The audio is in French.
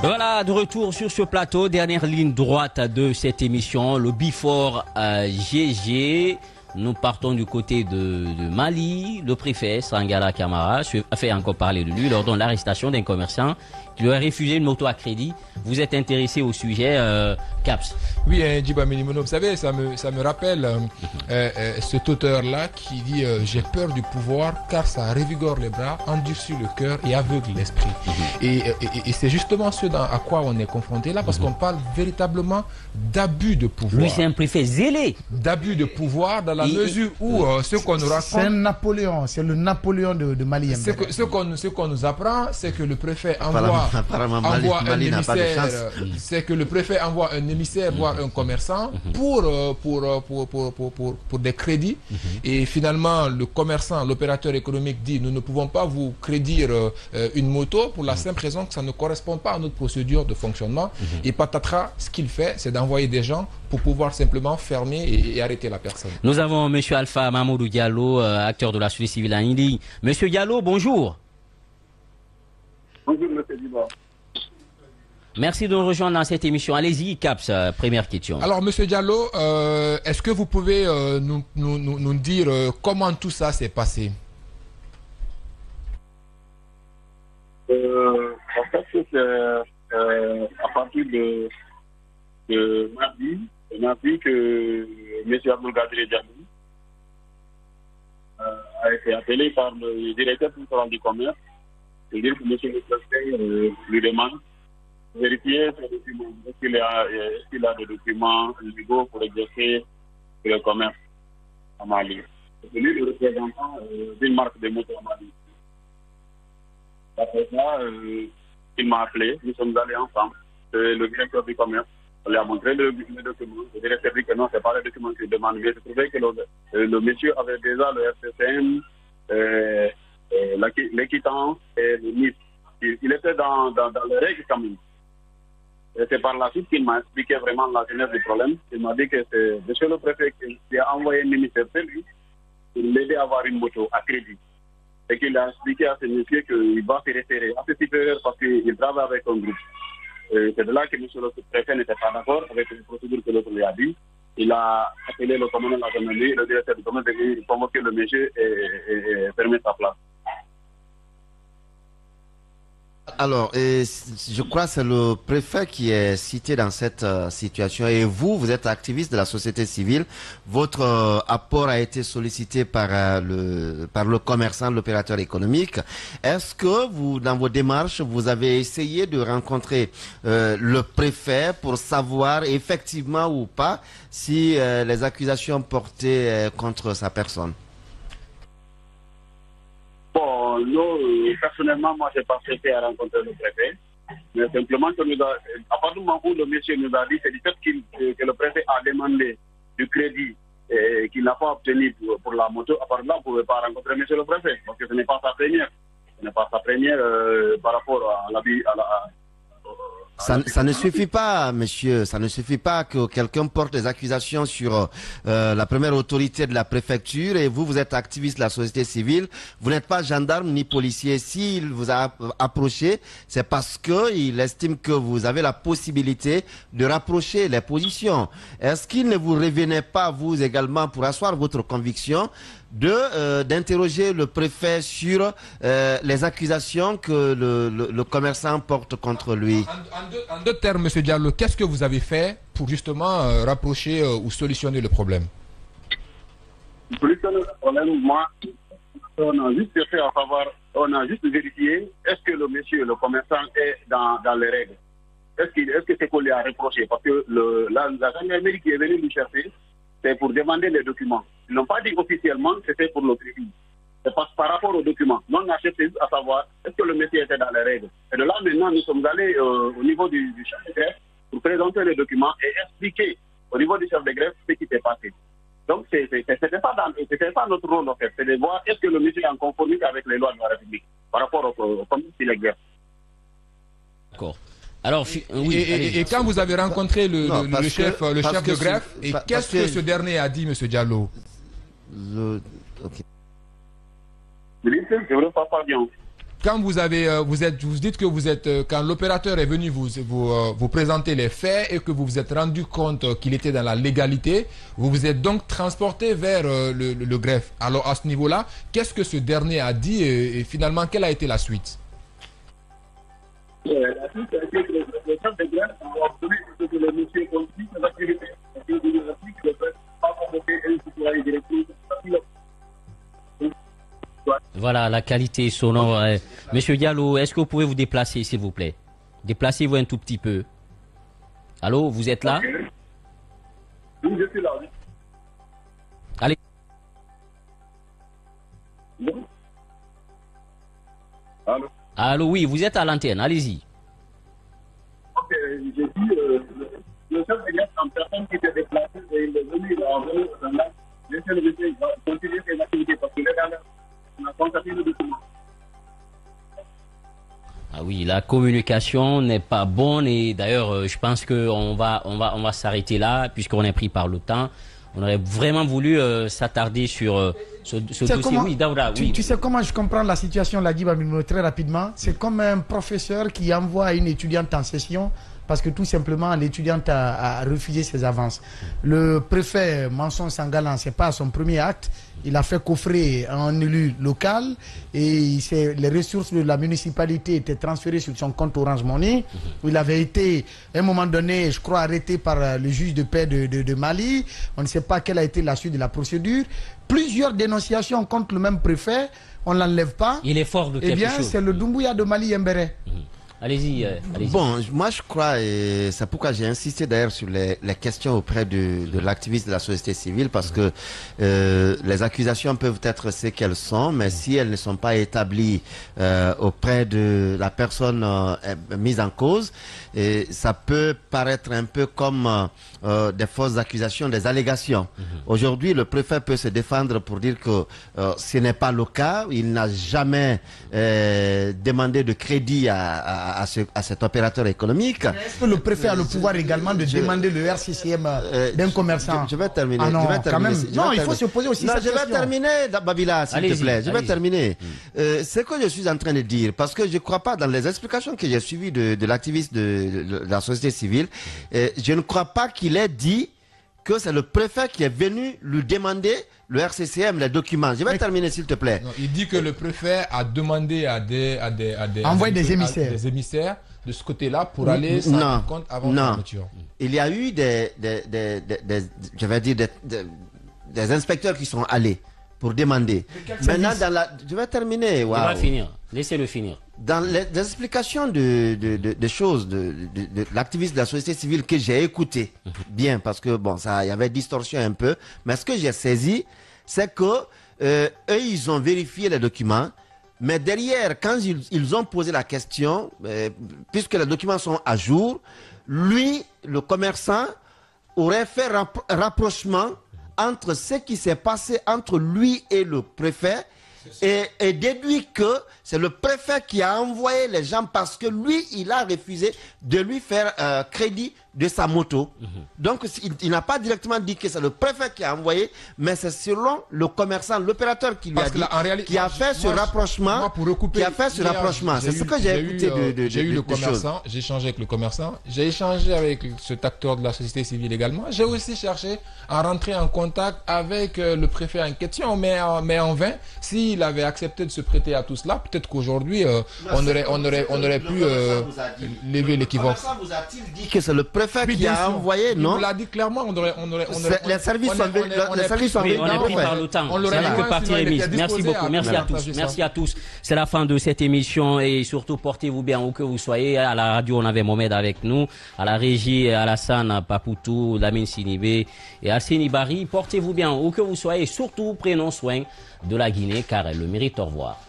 Voilà, de retour sur ce plateau, dernière ligne droite de cette émission, le Before GG. Nous partons du côté de Mali. Le préfet Sangara Camara a fait encore parler de lui lors de l'arrestation d'un commerçant qui lui a refusé une moto à crédit. Vous êtes intéressé au sujet, Caps? Oui, Djiba Minimono, vous savez, ça me rappelle cet auteur-là qui dit j'ai peur du pouvoir car ça revigore les bras, endurcit le cœur et aveugle l'esprit. Et c'est justement ce à quoi on est confronté là, parce qu'on parle véritablement d'abus de pouvoir. Lui, c'est un préfet zélé. D'abus de pouvoir dans la mesure où ce qu'on nous raconte... C'est un Napoléon, c'est le Napoléon de Mali. Ce qu'on nous apprend, c'est que le préfet envoie un émissaire, c'est que le préfet envoie un émissaire voir un commerçant pour des crédits, et finalement le commerçant, l'opérateur économique dit nous ne pouvons pas vous crédire une moto pour la simple raison que ça ne correspond pas à notre procédure de fonctionnement, et patatras, ce qu'il fait c'est d'envoyer des gens pour pouvoir simplement fermer et arrêter la personne. Nous avons M. Alpha Mamoudou Diallo, acteur de la société civile à Indi. Monsieur Diallo, bonjour. Bonjour, M. Diba. Merci de nous rejoindre dans cette émission. Allez-y, Caps, première question. Alors, Monsieur Diallo, est-ce que vous pouvez nous dire comment tout ça s'est passé? En fait, c'est à partir de mardi que M. Abdelkader Diallo a été appelé par le directeur principal du commerce, c'est-à-dire que M. le préfet lui demande vérifier ces documents. Est-ce qu'il a des documents légaux pour exercer le commerce à Mali? C'est lui le représentant d'une marque de moto à Mali. Après ça, il m'a appelé, nous sommes allés ensemble. Le directeur du commerce, on lui a montré le document. Le directeur dit que non, ce n'est pas le document qu'il demande. Mais je trouvais que le monsieur avait déjà le RCCM, l'équitance et le NIF. Il était dans les règles quand même. Et c'est par la suite qu'il m'a expliqué vraiment la genèse du problème. Il m'a dit que c'est monsieur le préfet qui a envoyé un émissaire chez lui pour l'aider à avoir une moto à crédit. Et qu'il a expliqué à ce monsieur qu'il va se référer à ce supérieur parce qu'il travaille avec un groupe. C'est de là que monsieur le préfet n'était pas d'accord avec les procédures que l'autre lui a dit. Il a appelé le commandant de la gendarmerie, le directeur du commerce, de convoquer le monsieur et permettre sa place. Alors, je crois que c'est le préfet qui est cité dans cette situation, et vous êtes activiste de la société civile. Votre apport a été sollicité par le commerçant, l'opérateur économique. Est-ce que vous, dans vos démarches, vous avez essayé de rencontrer le préfet pour savoir effectivement ou pas si les accusations portées contre sa personne? Bon, nous, personnellement, moi, je n'ai pas cherché à rencontrer le préfet. Mais simplement, que à partir du moment où le monsieur nous a dit, c'est du fait que le préfet a demandé du crédit et qu'il n'a pas obtenu pour la moto. À part de là, on ne pouvait pas rencontrer monsieur le préfet, parce que ce n'est pas sa première. Ce n'est pas sa première par rapport à Ça ne suffit pas, monsieur. Ça ne suffit pas que quelqu'un porte des accusations sur la première autorité de la préfecture, et vous êtes activiste de la société civile. Vous n'êtes pas gendarme ni policier. S'il vous a approché, c'est parce qu'il estime que vous avez la possibilité de rapprocher les positions. Est-ce qu'il ne vous revenait pas, vous également, pour asseoir votre conviction, d'interroger le préfet sur les accusations que le commerçant porte contre lui? En deux termes, M. Diallo, qu'est-ce que vous avez fait pour justement rapprocher ou solutionner le problème? Solutionner le problème, moi, on a juste cherché à savoir, on a juste vérifié, est-ce que le monsieur, le commerçant, est dans les règles? Est-ce que c'est qu'on lui a reproché? Parce que la gendarmerie qui est venue lui chercher, c'est pour demander les documents. Ils n'ont pas dit officiellement que c'était pour le crédit. C'est par rapport aux documents. Nous, on a cherché à savoir est-ce que le monsieur était dans les règles. Et de là, maintenant, nous sommes allés au niveau du chef de greffe pour présenter les documents et expliquer au niveau du chef de greffe ce qui s'est passé. Donc, c'était pas notre rôle, en fait. C'est de voir est-ce que le monsieur est en conformité avec les lois de la République par rapport au commerce qu'il exerce. D'accord. Alors, oui, et quand vous avez rencontré le chef de greffe, et qu'est-ce que ce dernier a dit, M. Diallo? Je ne veux pas bien. quand vous dites que vous êtes, quand l'opérateur est venu vous présenter les faits et que vous vous êtes rendu compte qu'il était dans la légalité, vous vous êtes donc transporté vers le greffe. Alors à ce niveau-là, qu'est-ce que ce dernier a dit et finalement quelle a été la suite? La suite a été que le chef de greffe a obtenu que le monsieur continue ses activités. Parce que le greffe ne peut pas convoquer un citoyen directif. Voilà la qualité sonore. Monsieur Diallo, est-ce que vous pouvez vous déplacer, s'il vous plaît? Déplacez-vous un tout petit peu. Allô, vous êtes là? Oui, je suis là. Oui. Allez. Bon. Allô? Allô, oui, vous êtes à l'antenne, allez-y. Ok, j'ai dit, le chef de greffe en personne qui s'est déplacé, et il est venu, il a envoyé un acte, laissez le monsieur continuer ses activités parce que légalement, on a constaté le document. Ah oui, la communication n'est pas bonne et d'ailleurs, je pense qu'on va s'arrêter là puisqu'on est pris par le temps. On aurait vraiment voulu s'attarder sur ce dossier. Comment, oui, Daouda, oui. Tu sais comment je comprends la situation, l'a dit Bamino, très rapidement. C'est comme un professeur qui envoie une étudiante en session parce que tout simplement l'étudiante a refusé ses avances. Le préfet Manson Sangalan, c'est pas son premier acte. Il a fait coffrer un élu local et les ressources de la municipalité étaient transférées sur son compte Orange Money. Il avait été, à un moment donné, je crois, arrêté par le juge de paix de Mali. On ne sait pas quelle a été la suite de la procédure. Plusieurs dénonciations contre le même préfet. On ne l'enlève pas. Il est fort de quelque chose. Eh bien, c'est le Doumbouya de Mali Yembere. Allez-y, allez-y. Bon, moi je crois, et c'est pourquoi j'ai insisté d'ailleurs sur les questions auprès de l'activiste de la société civile, parce que les accusations peuvent être ce qu'elles sont, mais si elles ne sont pas établies auprès de la personne mise en cause, et ça peut paraître un peu comme des fausses accusations, des allégations. Aujourd'hui, le préfet peut se défendre pour dire que ce n'est pas le cas. Il n'a jamais demandé de crédit à cet opérateur économique. Est-ce que le préfet a le pouvoir également de demander le RCCM d'un commerçant? Je vais terminer. Ah non, je vais terminer. quand même. Non, il faut se poser aussi cette question. Je vais terminer, Babila, s'il te plaît. Je vais terminer. Ce que je suis en train de dire, parce que je ne crois pas dans les explications que j'ai suivies de l'activiste de la société civile, je ne crois pas qu'il ait dit que c'est le préfet qui est venu lui demander le RCCM, les documents. Je vais terminer, s'il te plaît. Non, il dit que le préfet a demandé à des émissaires de ce côté-là pour aller s'en rendre compte avant la fermeture. Il y a eu des inspecteurs qui sont allés pour demander. Maintenant, je vais terminer. Wow. Il va finir. Laissez-le finir. Dans les explications de choses de l'activiste de la société civile que j'ai écouté bien, parce que bon, il y avait distorsion un peu, mais ce que j'ai saisi, c'est que eux, ils ont vérifié les documents, mais derrière, quand ils ont posé la question, puisque les documents sont à jour, lui, le commerçant, aurait fait rapprochement entre ce qui s'est passé entre lui et le préfet et déduit que c'est le préfet qui a envoyé les gens parce que lui, il a refusé de lui faire crédit de sa moto. Donc, il n'a pas directement dit que c'est le préfet qui a envoyé, mais c'est selon le commerçant, l'opérateur qui lui a dit, qui a fait ce rapprochement. Qui a fait ce rapprochement. C'est ce que j'ai écouté j'ai eu le commerçant, j'ai échangé avec le commerçant, j'ai échangé avec cet acteur de la société civile également. J'ai aussi cherché à rentrer en contact avec le préfet en question, mais en vain. S'il avait accepté de se prêter à tout cela, peut-être qu'aujourd'hui, on aurait pu lever l'équivoque. Vous a-t-il dit que c'est le préfet qui a envoyé, non? Il l'a dit clairement, les services sont venus. On est pris par le temps. Ça n'est que partie remise. Merci beaucoup. Merci à tous. Merci à tous. C'est la fin de cette émission et surtout portez-vous bien où que vous soyez. À la radio, on avait Mohamed avec nous. À la régie, Alassane Papoutou, Lamine Sinibé et Assini Bari. Portez-vous bien où que vous soyez. Surtout, prenons soin de la Guinée car elle le mérite. Au revoir.